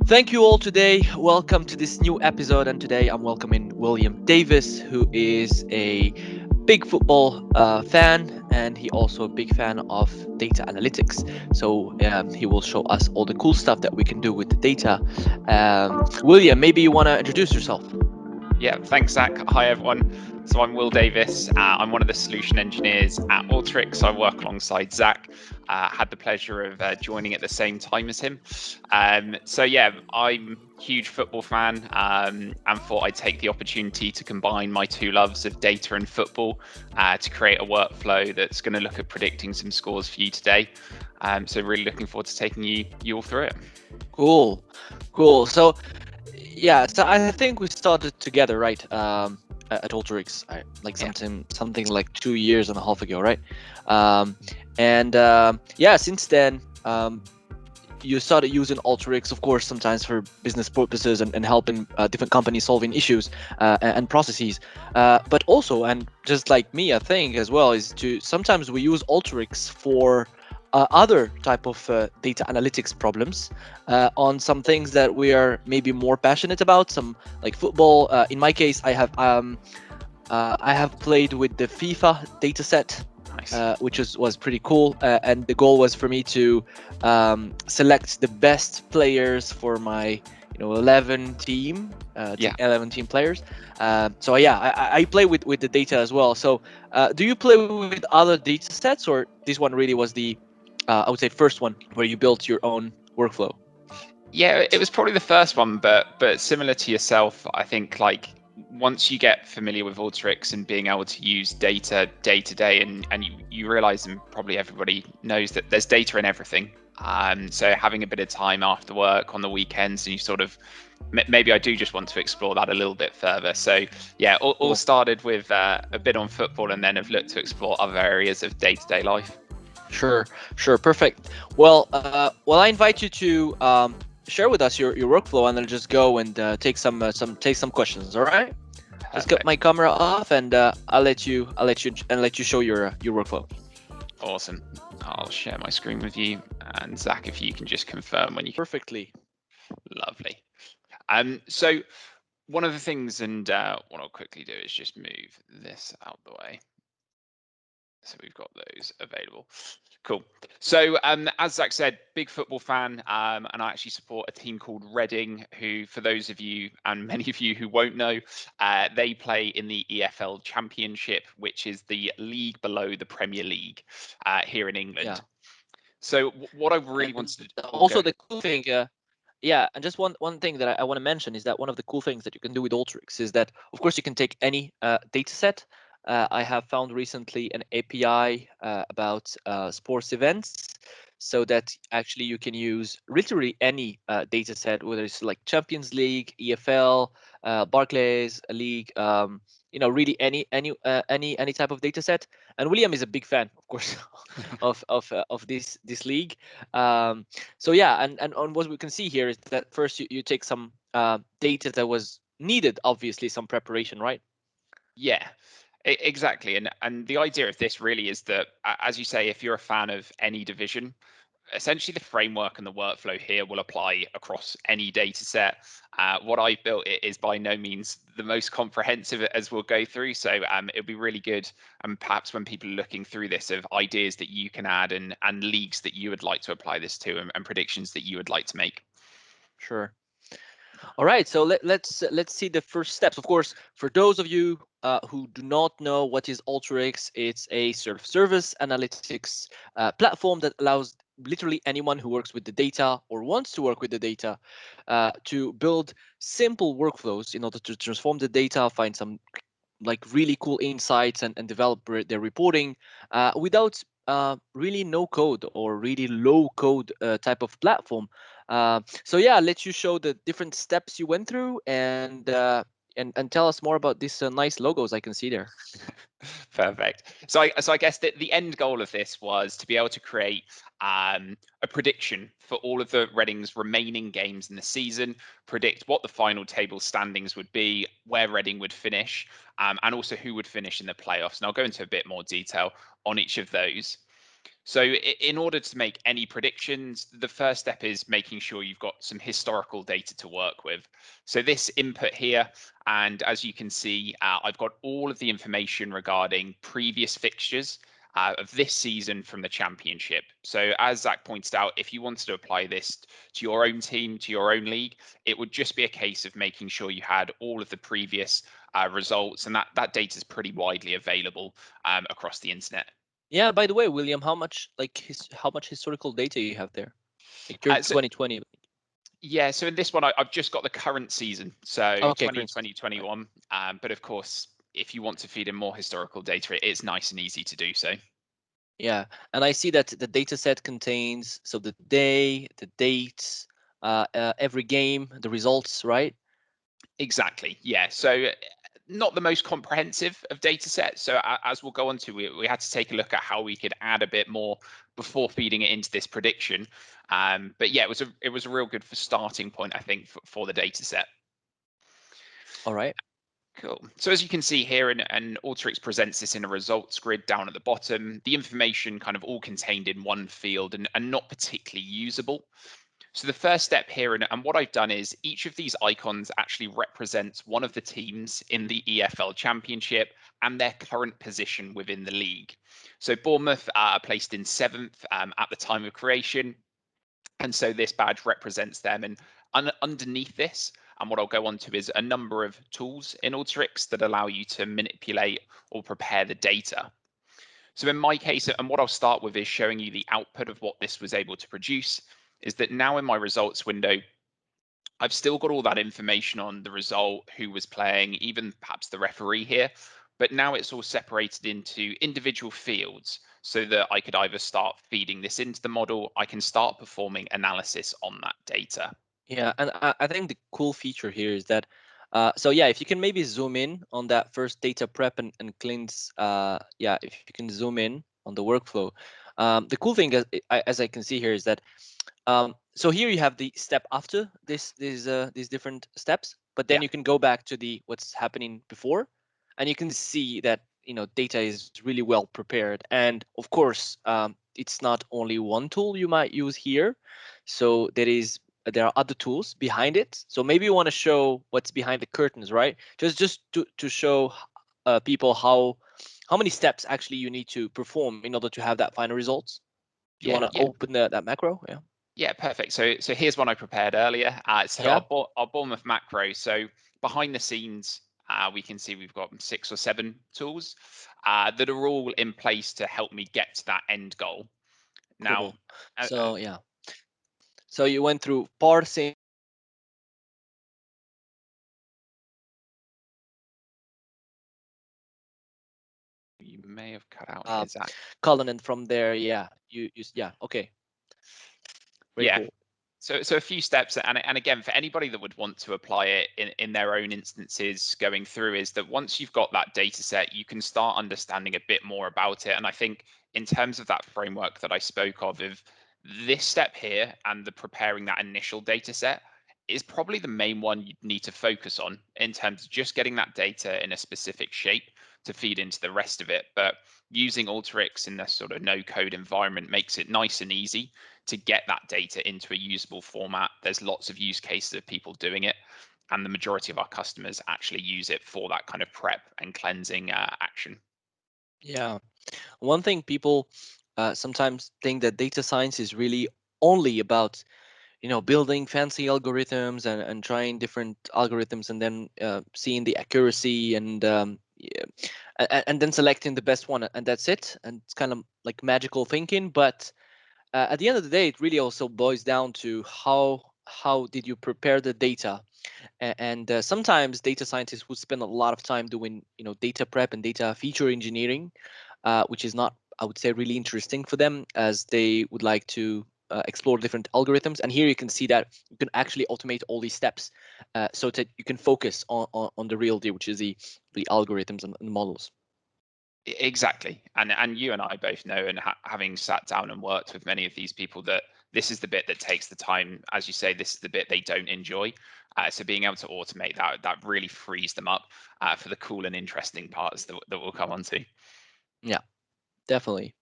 Thank you all today. Welcome to this new episode. And today I'm welcoming William Davis, who is a big football fan and he also a big fan of data analytics. So he will show us all the cool stuff that we can do with the data. William, maybe you want to introduce yourself. Yeah, thanks, Zach. Hi, everyone. So I'm Will Davis. I'm one of the solution engineers at Alteryx. I work alongside Zach. Had the pleasure of joining at the same time as him. So yeah, I'm a huge football fan and thought I'd take the opportunity to combine my two loves of data and football to create a workflow that's going to look at predicting some scores for you today. So really looking forward to taking you all through it. Cool, cool. So yeah, so I think we started together, right? At Alteryx, like something like 2 years and a half ago, right? Um, and yeah, since then, you started using Alteryx, of course, sometimes for business purposes and helping different companies solving issues and processes. But also, and just like me, I think as well, is to sometimes we use Alteryx for other type of data analytics problems on some things that we are maybe more passionate about. Some like football. In my case, I have played with the FIFA dataset, Nice. which was pretty cool. And the goal was for me to select the best players for my 11 team, Yeah. 11 team players. So yeah, I play with the data as well. So do you play with other data sets, or this one really was the I would say first one where you built your own workflow? Yeah, it was probably the first one, but similar to yourself, I think like once you get familiar with Alteryx and being able to use data day to day, and you realize, and probably everybody knows that there's data in everything. So having a bit of time after work on the weekends, and you sort of maybe I do just want to explore that a little bit further. So yeah, all Cool. started with a bit on football, and then have looked to explore other areas of day to day life. Sure, sure, perfect. Well, I invite you to share with us your workflow, and I'll just go and take some questions. All right? Just get my Perfect. camera off, and I'll let you show your workflow. Awesome. I'll share my screen with you, and Zach, if you can just confirm when you. Perfectly. Lovely. So one of the things, and what I'll quickly do is just move this out the way. So we've got those available. Cool. So as Zach said, big football fan, and I actually support a team called Reading, who, for those of you and many of you who won't know, they play in the EFL Championship, which is the league below the Premier League here in Yeah. England. So what I really And wanted to, oh, also go the ahead. cool thing, yeah, and just one thing that I want to mention is that one of the cool things that you can do with Alteryx is that, of course, you can take any data set. I have found recently an API about sports events, so that actually you can use literally any data set, whether it's like Champions League, EFL, Barclays League, really any type of data set. And William is a big fan, of course, of this league. So yeah, and on what we can see here is that first you take some data that was needed, obviously some preparation, right? Yeah, exactly. And the idea of this really is that, as you say, if you're a fan of any division, essentially the framework and the workflow here will apply across any data set. What I've built it is by no means the most comprehensive as we'll go through. So it'll be really good. And perhaps when people are looking through this, of ideas that you can add and leagues that you would like to apply this to, and predictions that you would like to make. Sure. All right, so let's see the first steps. Of course, for those of you who do not know what is Alteryx, it's a sort of service analytics platform that allows literally anyone who works with the data or wants to work with the data to build simple workflows in order to transform the data, find some like really cool insights and develop their reporting without really no code or really low code type of platform. So yeah, I'll let you show the different steps you went through and tell us more about these nice logos I can see there. Perfect. So I guess that the end goal of this was to be able to create a prediction for all of the Reading's remaining games in the season, predict what the final table standings would be, where Reading would finish, and also who would finish in the playoffs. And I'll go into a bit more detail on each of those. So in order to make any predictions, the first step is making sure you've got some historical data to work with. So this input here, and as you can see, I've got all of the information regarding previous fixtures of this season from the championship. So as Zach pointed out, if you wanted to apply this to your own team, to your own league, it would just be a case of making sure you had all of the previous results, and that data is pretty widely available across the internet. Yeah. By the way, William, how much how much historical data you have there? Like your So 2020. yeah, so in this one, I've just got the current season, so Okay, 2020, right. 21. But of course, if you want to feed in more historical data, it's nice and easy to do so. Yeah, and I see that the data set contains so the day, the dates, every game, the results, right? Exactly, yeah. So not the most comprehensive of data sets. So as we'll go on to, we had to take a look at how we could add a bit more before feeding it into this prediction. But yeah, it was a real good for starting point, I think, for the data set. All right. Cool. So as you can see here, and Alteryx presents this in a results grid down at the bottom, the information kind of all contained in one field and not particularly usable. So the first step here, and what I've done is each of these icons actually represents one of the teams in the EFL Championship and their current position within the league. So Bournemouth are placed in seventh at the time of creation. And so this badge represents them. And underneath this, and what I'll go on to is a number of tools in Alteryx that allow you to manipulate or prepare the data. So in my case, and what I'll start with is showing you the output of what this was able to produce, is that now in my results window, I've still got all that information on the result, who was playing, even perhaps the referee here. But now it's all separated into individual fields so that I could either start feeding this into the model, I can start performing analysis on that data. Yeah, and I think the cool feature here is that, so yeah, if you can maybe zoom in on that first data prep and cleanse, yeah, if you can zoom in on the workflow, the cool thing as I can see here is that, so here you have the step after these different steps, but then Yeah, you can go back to the what's happening before, and you can see that data is really well prepared, and of course, it's not only one tool you might use here, so there are other tools behind it. So maybe you want to show what's behind the curtains, right? Just to show people how many steps actually you need to perform in order to have that final results. Do you yeah, want to yeah. open that macro? Yeah. Yeah, perfect. So here's one I prepared earlier. So Yeah. our Bournemouth macro. So behind the scenes, we can see we've got 6 or 7 tools that are all in place to help me get to that end goal. Now, Cool. uh, So yeah. So you went through parsing, you may have cut out here, Zach. column, and from there, yeah, yeah. Okay. Very Yeah. cool. So a few steps, and again, for anybody that would want to apply it in their own instances, going through is that once you've got that data set, you can start understanding a bit more about it. And I think in terms of that framework that I spoke of this step here and the preparing that initial data set is probably the main one you need to focus on in terms of just getting that data in a specific shape to feed into the rest of it. But using Alteryx in this sort of no code environment makes it nice and easy to get that data into a usable format. There's lots of use cases of people doing it, and the majority of our customers actually use it for that kind of prep and cleansing action. Yeah. One thing people sometimes think that data science is really only about building fancy algorithms and trying different algorithms and then seeing the accuracy and yeah, and then selecting the best one, and that's it, and it's kind of like magical thinking. But at the end of the day, it really also boils down to how did you prepare the data. And sometimes data scientists would spend a lot of time doing data prep and data feature engineering, which is not, I would say, really interesting for them, as they would like to explore different algorithms. And here you can see that you can actually automate all these steps, so that you can focus on the real deal, which is the algorithms and the models. Exactly, and you and I both know, and having sat down and worked with many of these people, that this is the bit that takes the time. As you say, this is the bit they don't enjoy. So being able to automate that really frees them up for the cool and interesting parts that we'll come on to. Yeah, definitely.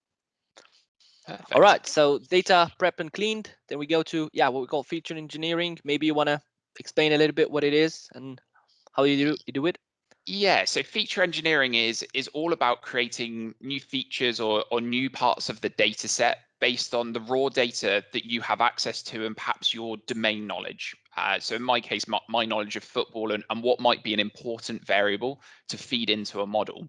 All Perfect. right, so data prep and cleaned. Then we go to, yeah, what we call feature engineering. Maybe you want to explain a little bit what it is and how you do it. Yeah, so feature engineering is all about creating new features or new parts of the data set based on the raw data that you have access to and perhaps your domain knowledge. So in my case, my knowledge of football and what might be an important variable to feed into a model.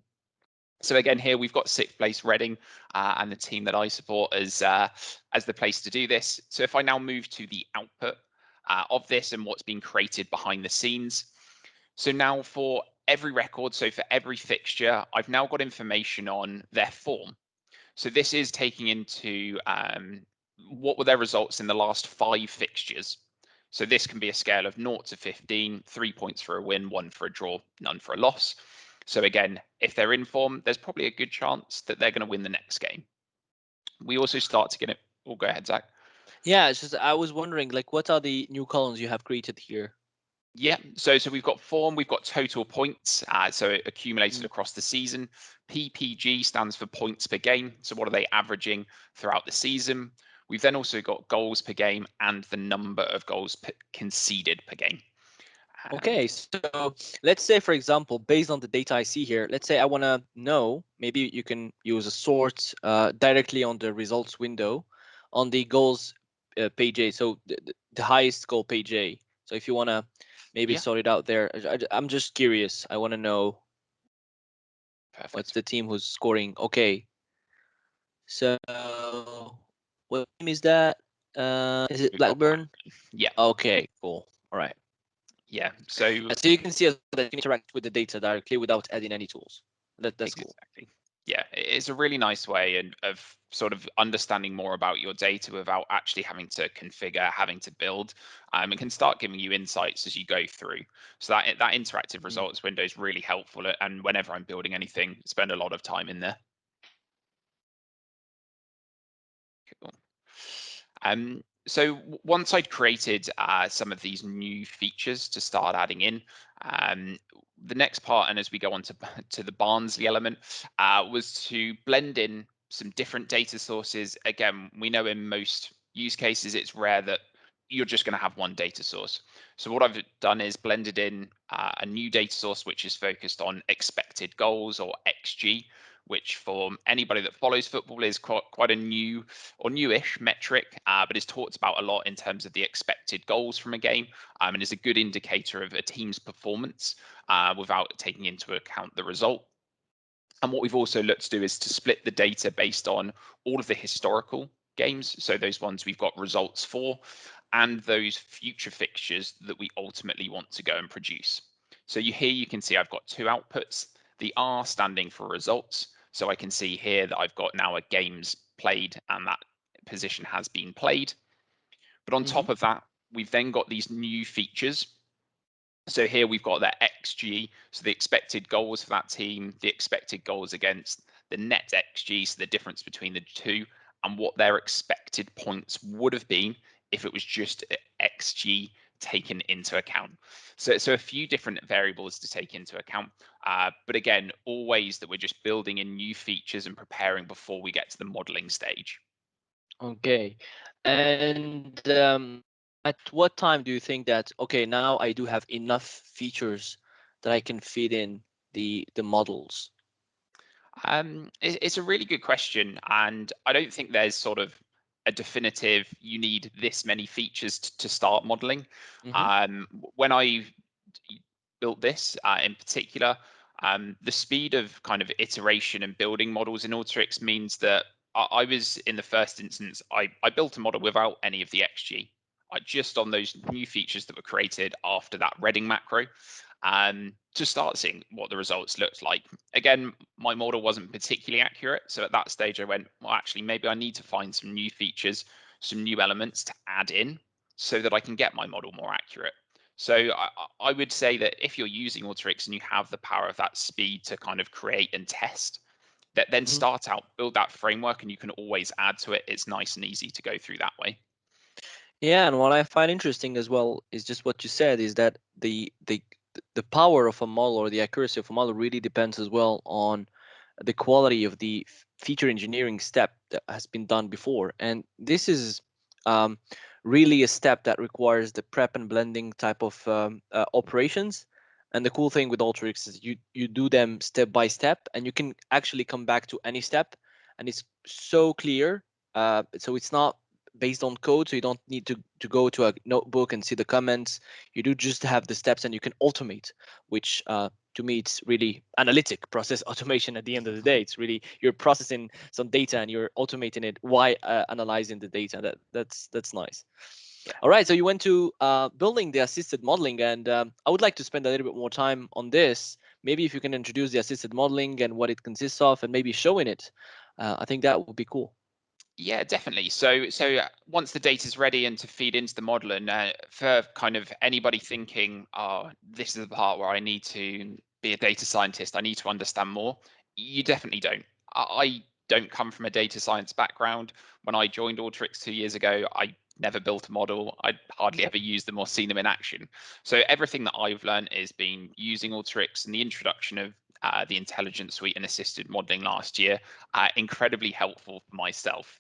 So again, here we've got sixth place Reading and the team that I support as the place to do this. So if I now move to the output of this and what's being created behind the scenes, so now for every record, so for every fixture, I've now got information on their form. So this is taking into what were their results in the last 5 fixtures. So this can be a scale of 0 to 15, 3 points for a win, 1 for a draw, none for a loss. So again, if they're in form, there's probably a good chance that they're going to win the next game. We also start to get it. Oh, go ahead, Zach. Yeah, it's just I was wondering, like, what are the new columns you have created here? Yeah, so we've got form, we've got total points, so it accumulated Mm. across the season. PPG stands for points per game, so what are they averaging throughout the season? We've then also got goals per game and the number of goals conceded per game. Okay, so let's say, for example, based on the data I see here, let's say I want to know, maybe you can use a sort directly on the results window on the goals page A. So the highest goal page A. So if you want to maybe Yeah, sort it out there, I'm just curious. I want to know what's perfect. the team who's scoring. Okay, so what team is that? Is it We've got Black. Blackburn? Yeah, Okay, cool. All right. yeah. So So you can see as well that you can interact with the data directly without adding any tools. That's cool. exactly. Yeah, it's a really nice way of sort of understanding more about your data without actually having to configure, having to build. It can start giving you insights as you go through. So that interactive Mm. results window is really helpful. And whenever I'm building anything, spend a lot of time in there. Cool. So once I'd created some of these new features to start adding in, um, the next part, and as we go on to, to the Barnsley element, was to blend in some different data sources. Again, we know in most use cases, it's rare that you're just going to have one data source. So what I've done is blended in a new data source, which is focused on expected goals or XG, which for anybody that follows football is quite a new or newish metric, but is talked about a lot in terms of the expected goals from a game, and is a good indicator of a team's performance without taking into account the result. And what we've also looked to do is to split the data based on all of the historical games, so those ones we've got results for, and those future fixtures that we ultimately want to go and produce. So here you can see I've got two outputs, the R standing for results. So I can see here that I've got now a games played and that position has been played. But on Hmm. top of that, we've then got these new features. So here we've got that XG, so the expected goals for that team, the expected goals against, the net XG, so the difference between the two, and what their expected points would have been if it was just XG taken into account. So a few different variables to take into account. But again, always that we're just building in new features and preparing before we get to the modeling stage. Okay. And at what time do you think that, okay, now I do have enough features that I can feed in the models? It's a really good question, and I don't think there's sort of a definitive. You need this many features to start modeling. Hmm. When I built this in particular, the speed of kind of iteration and building models in Alteryx means that I was in the first instance, I built a model without any of the XG. Just on those new features that were created after that Reading macro, to start seeing what the results looked like. Again, my model wasn't particularly accurate. So at that stage, I went, well, actually, maybe I need to find some new features, some new elements to add in so that I can get my model more accurate. So I would say that if you're using Alteryx and you have the power of that speed to kind of create and test, that then Hmm. start out, build that framework, and you can always add to it. It's nice and easy to go through that way. Yeah, and what I find interesting as well is just what you said is that the power of a model or the accuracy of a model really depends as well on the quality of the feature engineering step that has been done before. And this is um, really a step that requires the prep and blending type of operations. And the cool thing with Alteryx is you do them step by step, and you can actually come back to any step, and it's so clear. So it's not based on code, so you don't need to go to a notebook and see the comments. You do just have the steps, and you can automate, which to me it's really analytic process automation. At the end of the day, it's really you're processing some data and you're automating it while analyzing the data. That's nice. Yeah. All right, so you went to building the assisted modeling, and I would like to spend a little bit more time on this. Maybe if you can introduce the assisted modeling and what it consists of, and maybe showing it, I think that would be cool. Yeah, definitely. So once the data is ready and to feed into the model, and for kind of anybody thinking, oh, this is the part where I need to be a data scientist, I need to understand more. You definitely don't. I don't come from a data science background. When I joined Alteryx 2 years ago, I never built a model. I hardly ever used them or seen them in action. So everything that I've learned is been using Alteryx and the introduction of the intelligence suite and assisted modeling last year, incredibly helpful for myself.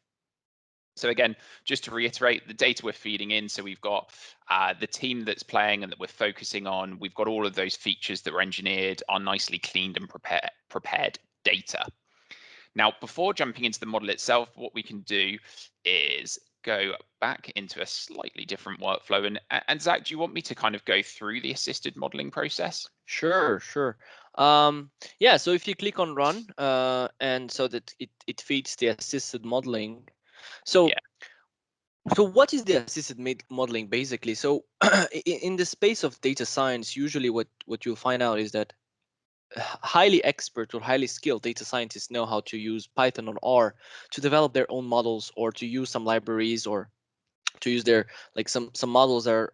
So again, just to reiterate, the data we're feeding in, so we've got the team that's playing and that we're focusing on, we've got all of those features that were engineered, are nicely cleaned and prepared data. Now, before jumping into the model itself, what we can do is go back into a slightly different workflow. And Zach, do you want me to kind of go through the assisted modeling process? Sure. Yeah, so if you click on run, and so that it feeds the assisted modeling. So Yeah. So what is the assisted modeling basically? So in the space of data science, usually what you'll find out is that highly expert or highly skilled data scientists know how to use Python or R to develop their own models, or to use some libraries, or to use their like some models are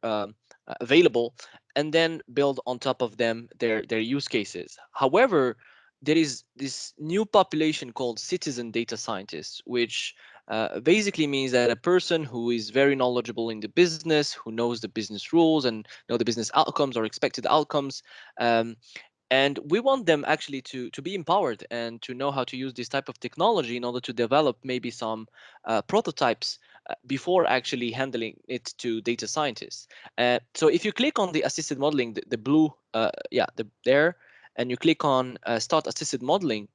available, and then build on top of them their use cases. However, there is this new population called citizen data scientists, which basically means that a person who is very knowledgeable in the business, who knows the business rules and know the business outcomes or expected outcomes, um, and we want them actually to be empowered and to know how to use this type of technology in order to develop maybe some prototypes before actually handling it to data scientists. So if you click on the assisted modeling, the blue, there, and you click on start assisted modeling,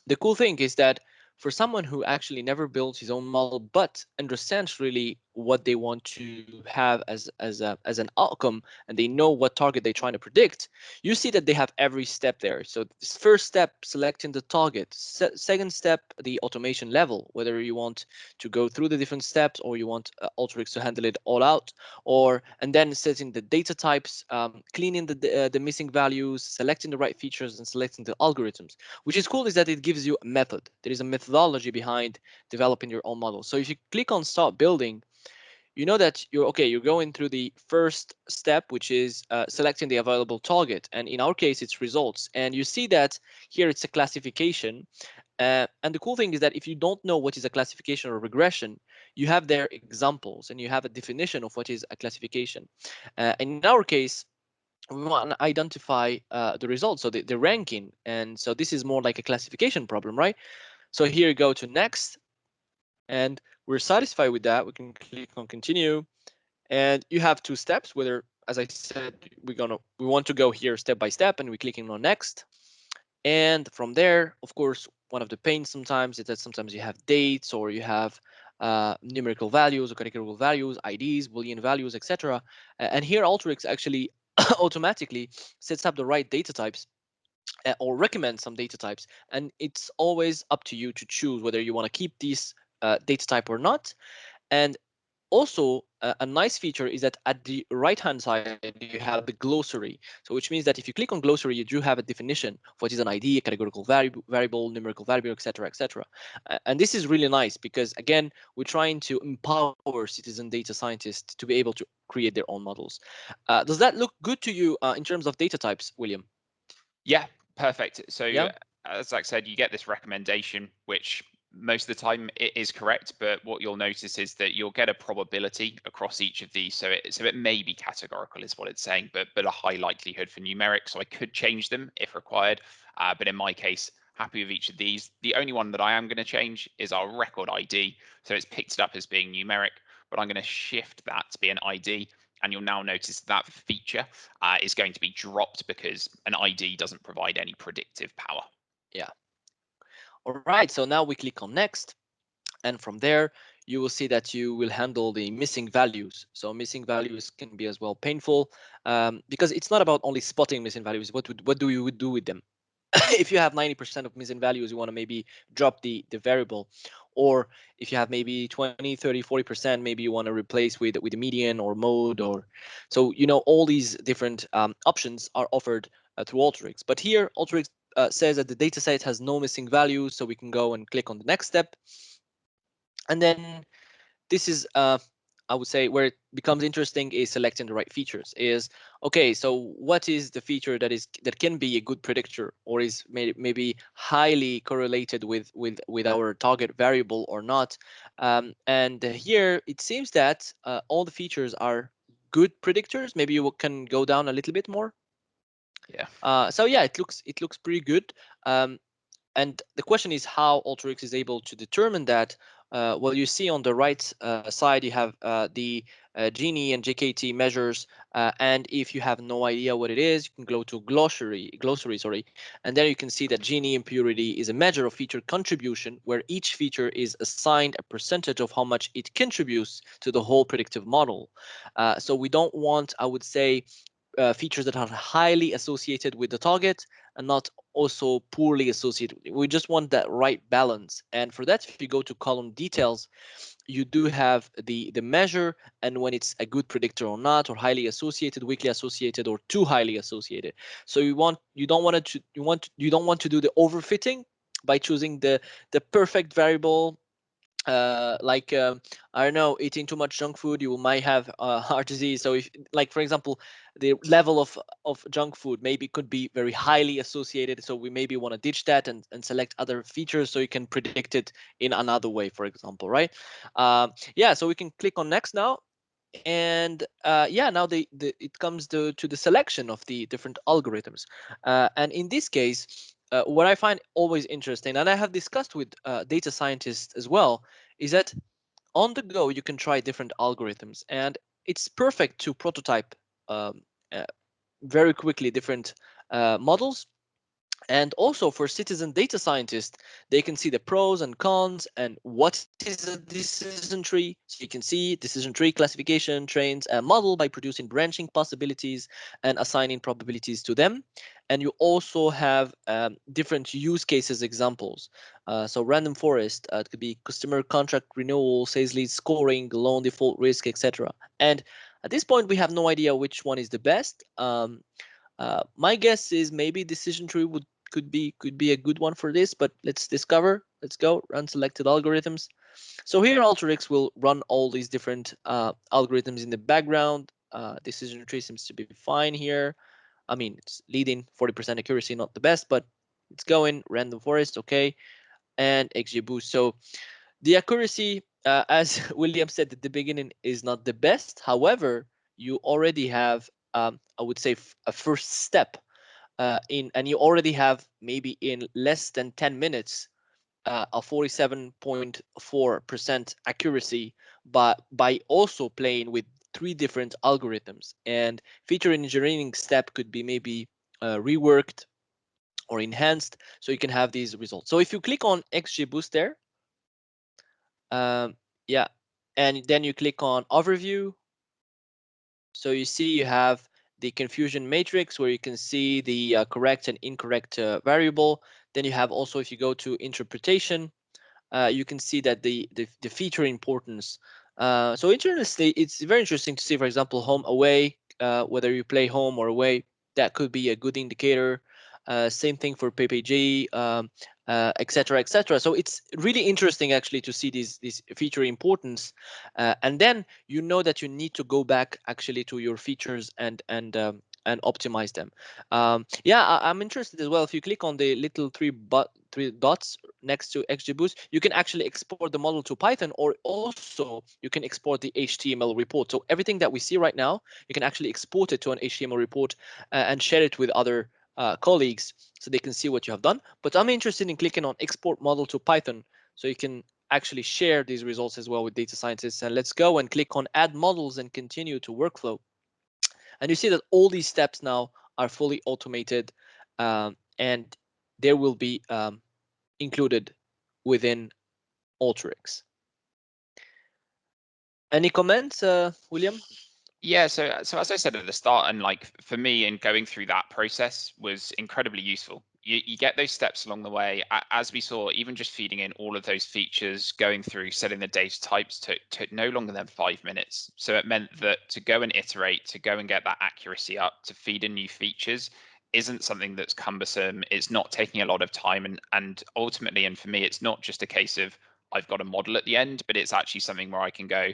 the cool thing is that for someone who actually never built his own model but understands really what they want to have as an outcome, and they know what target they're trying to predict, you see that they have every step there. So this first step, selecting the target. Second step, the automation level, whether you want to go through the different steps or you want Alteryx to handle it all out, or and then setting the data types, cleaning the missing values, selecting the right features, and selecting the algorithms. Which is cool is that it gives you a method. There is a methodology behind developing your own model. So if you click on start building, you know that you're going through the first step, which is selecting the available target, and in our case it's results. And you see that here it's a classification, and the cool thing is that if you don't know what is a classification or regression, you have their examples and you have a definition of what is a classification. In our case, we want to identify the results, so the ranking. And so this is more like a classification problem, right? So here you go to next, and we're satisfied with that. We can click on continue, and you have two steps. Whether, as I said, we want to go here step by step, and we're clicking on next. And from there, of course, one of the pains sometimes is that sometimes you have dates, or you have numerical values or categorical values, IDs, Boolean values, etc. And here Alteryx actually automatically sets up the right data types, or recommends some data types, and it's always up to you to choose whether you want to keep this data type or not. And also, a nice feature is that at the right hand side you have the glossary, so which means that if you click on glossary, you do have a definition of what is an ID, a categorical variable, numerical variable, etc., etc. And this is really nice because, again, we're trying to empower citizen data scientists to be able to create their own models. Does that look good to you in terms of data types, William? Yeah, perfect. So Yeah. as Zach said, you get this recommendation, which most of the time it is correct, but what you'll notice is that you'll get a probability across each of these. So it may be categorical is what it's saying, but a high likelihood for numeric. So I could change them if required. But in my case, Happy with each of these. The only one that I am going to change is our record ID. So it's picked it up as being numeric, but I'm going to shift that to be an ID. And you'll now notice that feature is going to be dropped because an ID doesn't provide any predictive power. Yeah. All right. So now we click on next. And from there, you will see that you will handle the missing values. So missing values can be as well painful because it's not about only spotting missing values. What do you do with them? If you have 90% of missing values, you want to maybe drop the variable. Or if you have maybe 20, 30, 40%, maybe you want to replace with the median or mode. Or so, all these different options are offered through Alteryx. But here, Alteryx says that the data set has no missing values, so we can go and click on the next step. And then this is I would say where it becomes interesting is selecting the right features. Is okay, so what is the feature that can be a good predictor or is maybe highly correlated with our target variable or not? And here it seems that all the features are good predictors. Maybe you can go down a little bit more. Yeah. So yeah, it looks pretty good. Um, and the question is how Alteryx is able to determine that. Well, you see on the right side, you have the Gini and JKT measures. And if you have no idea what it is, you can go to glossary, sorry. And there you can see that Gini impurity is a measure of feature contribution, where each feature is assigned a percentage of how much it contributes to the whole predictive model. So we don't want, I would say, features that are highly associated with the target and not also poorly associated. We just want that right balance. And for that, if you go to column details, you do have the measure and when it's a good predictor or not, or highly associated, weakly associated, or too highly associated. So you don't want to do the overfitting by choosing the perfect variable, like I don't know, eating too much junk food, you might have heart disease. So if, like for example, the level of junk food maybe could be very highly associated, so we maybe want to ditch that and select other features so you can predict it in another way, for example, right? Yeah, so we can click on next now. And yeah, now it comes to the selection of the different algorithms. And in this case, what I find always interesting, and I have discussed with data scientists as well, is that on the go you can try different algorithms, and it's perfect to prototype um, uh, very quickly different models. And also for citizen data scientists, they can see the pros and cons and what is a decision tree. So you can see decision tree classification trains a model by producing branching possibilities and assigning probabilities to them. And you also have different use cases examples. So random forest, it could be customer contract renewal, sales lead scoring, loan default risk, etc. And at this point, we have no idea which one is the best. My guess is maybe decision tree could be a good one for this, but let's discover. Let's go run selected algorithms. So here Alteryx will run all these different algorithms in the background. Decision tree seems to be fine here. I mean, it's leading 40% accuracy, not the best, but it's going. Random forest, okay, and XGBoost. So the accuracy, as William said at the beginning, is not the best. However, you already have, I would say, a first step and you already have maybe in less than 10 minutes a 47.4% accuracy, but by also playing with three different algorithms. And feature engineering step could be maybe reworked or enhanced so you can have these results. So if you click on XGBoost there, um, yeah, and then you click on overview. So you see you have the confusion matrix where you can see the correct and incorrect variable. Then you have also, if you go to interpretation, you can see that the feature importance. So interestingly, it's very interesting to see, for example, home away, whether you play home or away, that could be a good indicator. Same thing for PPG, et cetera, et cetera. So it's really interesting actually to see these feature importance, and then you know that you need to go back actually to your features and optimize them. Yeah, I'm interested as well. If you click on the little three dots next to XGBoost, you can actually export the model to Python, or also you can export the HTML report. So everything that we see right now, you can actually export it to an HTML report and share it with other colleagues so they can see what you have done. But I'm interested in clicking on export model to Python so you can actually share these results as well with data scientists. And let's go and click on add models and continue to workflow. And you see that all these steps now are fully automated, and there will be included within Alteryx. Any comments, William? Yeah, so as I said at the start, and like for me, in going through that process was incredibly useful. You get those steps along the way, as we saw, even just feeding in all of those features, going through setting the data types took no longer than 5 minutes. So it meant that to go and iterate, to go and get that accuracy up, to feed in new features, isn't something that's cumbersome. It's not taking a lot of time, and ultimately, and for me, it's not just a case of I've got a model at the end, but it's actually something where I can go,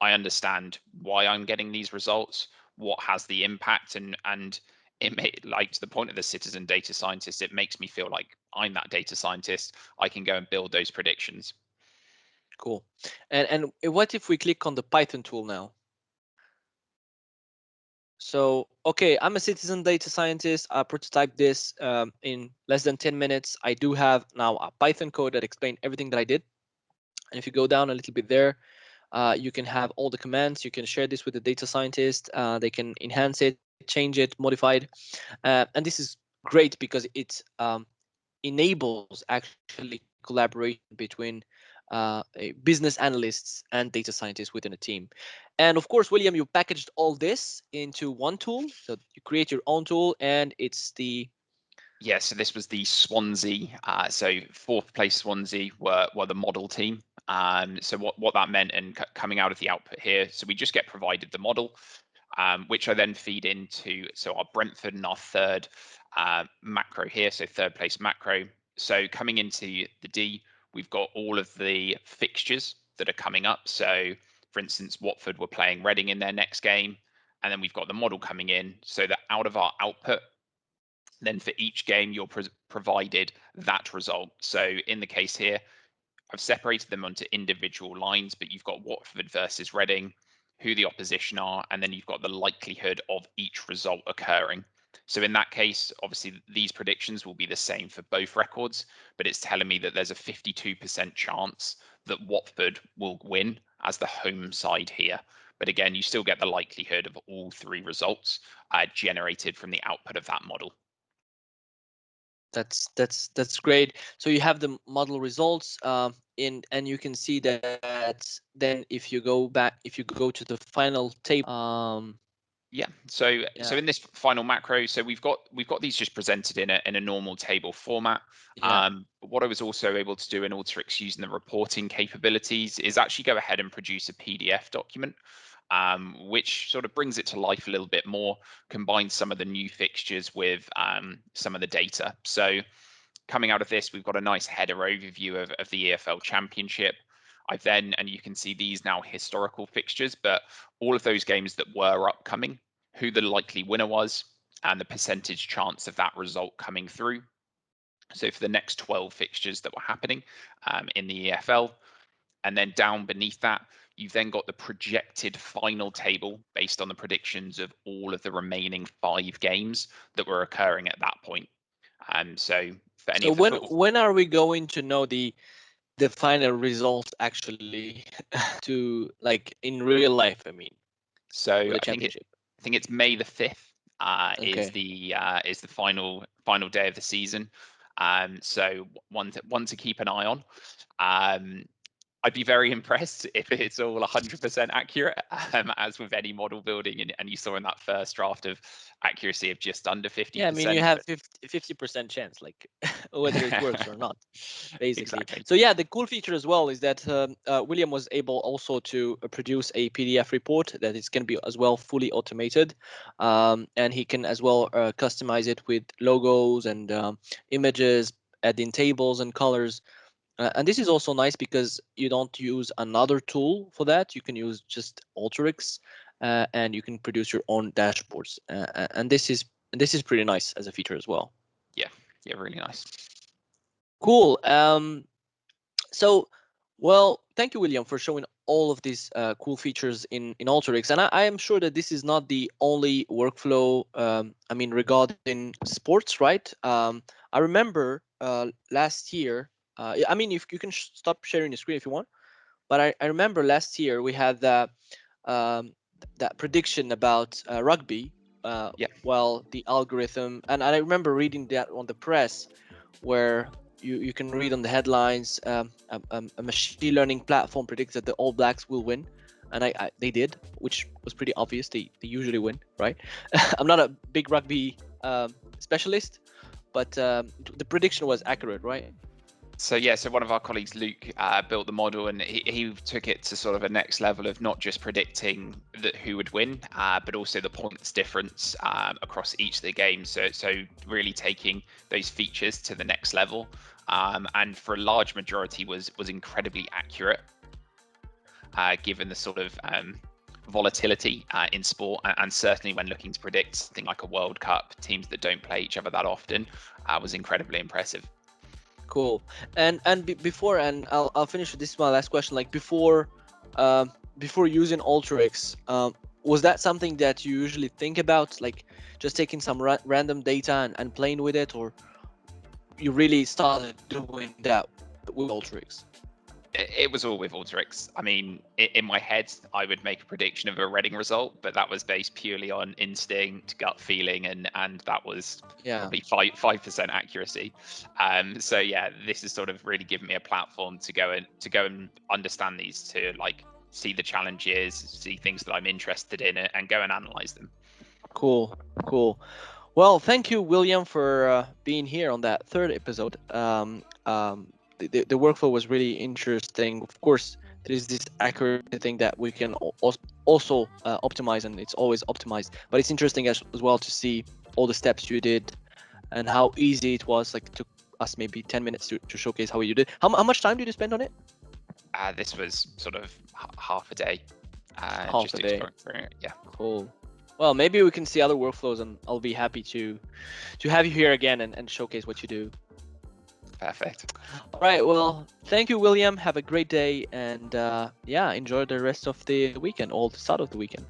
I understand why I'm getting these results, what has the impact, and it may, like to the point of the citizen data scientist, it makes me feel like I'm that data scientist. I can go and build those predictions. Cool. And what if we click on the Python tool now? So, okay, I'm a citizen data scientist. I prototyped this in less than 10 minutes. I do have now a Python code that explains everything that I did. And if you go down a little bit there, you can have all the commands. You can share this with the data scientist. They can enhance it, change it, modify it. And this is great because it enables actually collaboration between business analysts and data scientists within a team. And of course, William, you packaged all this into one tool. So you create your own tool, and it's the Yeah, so this was the Swansea. So fourth place Swansea were the model team. So what that meant, and coming out of the output here, so we just get provided the model, which I then feed into so our Brentford and our third macro here, so third place macro. So coming into the D, we've got all of the fixtures that are coming up. So for instance, Watford were playing Reading in their next game, and then we've got the model coming in, so that out of our output, then for each game you're provided that result. So in the case here, I've separated them onto individual lines, but you've got Watford versus Reading, who the opposition are, and then you've got the likelihood of each result occurring. So in that case, obviously these predictions will be the same for both records, but it's telling me that there's a 52% chance that Watford will win as the home side here. But again, you still get the likelihood of all three results generated from the output of that model. that's great. So you have the model results and you can see that then if you go back, if you go to the final table, Yeah. So yeah, in this final macro, so we've got these just presented in a normal table format. yeah. But what I was also able to do in Alteryx using the reporting capabilities is actually go ahead and produce a PDF document, which sort of brings it to life a little bit more, combines some of the new fixtures with some of the data. So coming out of this, we've got a nice header overview of the EFL Championship. I've then, and you can see these now historical fixtures, but all of those games that were upcoming, who the likely winner was, and the percentage chance of that result coming through. So for the next 12 fixtures that were happening in the EFL, and then down beneath that, you've then got the projected final table based on the predictions of all of the remaining 5 games that were occurring at that point. So for any So of the football, when are we going to know the final result actually to like in real life, I mean, so with the I championship? think it's May the 5th Okay. is the final day of the season. So one to keep an eye on. Um, I'd be very impressed if it's all 100% accurate, as with any model building, and you saw in that first draft of accuracy of just under Yeah, I mean, you 50%. have 50% chance, like whether it works or not, basically. Exactly. So yeah, the cool feature as well is that William was able also to produce a PDF report that is going to be as well fully automated, and he can as well customize it with logos and images, add in tables and colors. And this is also nice because you don't use another tool for that. You can use just Alteryx, and you can produce your own dashboards. And this is pretty nice as a feature as well. Yeah, yeah, really nice. Cool. So, well, thank you, William, for showing all of these cool features in Alteryx. And I am sure that this is not the only workflow. I mean, regarding sports, right? I remember last year. I mean, if you can stop sharing the screen if you want. But I remember last year we had um, that prediction about rugby. Yeah. Well, the algorithm, and I remember reading that on the press, where you can read on the headlines, a machine learning platform predicts that the All Blacks will win, and they did, which was pretty obvious. They usually win, right? I'm not a big rugby specialist, but the prediction was accurate, right? So yeah, so one of our colleagues, Luke, built the model, and he took it to sort of a next level of not just predicting that who would win, but also the points difference across each of the games. So really taking those features to the next level, and for a large majority was incredibly accurate, given the sort of volatility in sport, and certainly when looking to predict something like a World Cup, teams that don't play each other that often, was incredibly impressive. Cool. And before, and I'll finish with this my last question. Like before using Alteryx, was that something that you usually think about, like just taking some random data and playing with it, or you really started doing that with Alteryx? It was all with Alteryx. I mean, in my head, I would make a prediction of a Reading result, but that was based purely on instinct, gut feeling, and that was Yeah. probably 5% accuracy. So yeah, this has sort of really given me a platform to go and understand these, to like see the challenges, see things that I'm interested in, and go and analyze them. Cool. Cool. Well, thank you, William, for being here on that third episode. The workflow was really interesting. Of course, there is this accuracy thing that we can also optimize, and it's always optimized. But it's interesting as well to see all the steps you did and how easy it was. Like, it took us maybe 10 minutes to showcase how you did. How much time did you spend on it? This was sort of half a day, Half just a day. exploring through it. Yeah. Cool. Well, maybe we can see other workflows, and I'll be happy to have you here again and showcase what you do. Perfect. All right. Well, thank you, William. Have a great day, and yeah, enjoy the rest of the weekend, or the start of the weekend.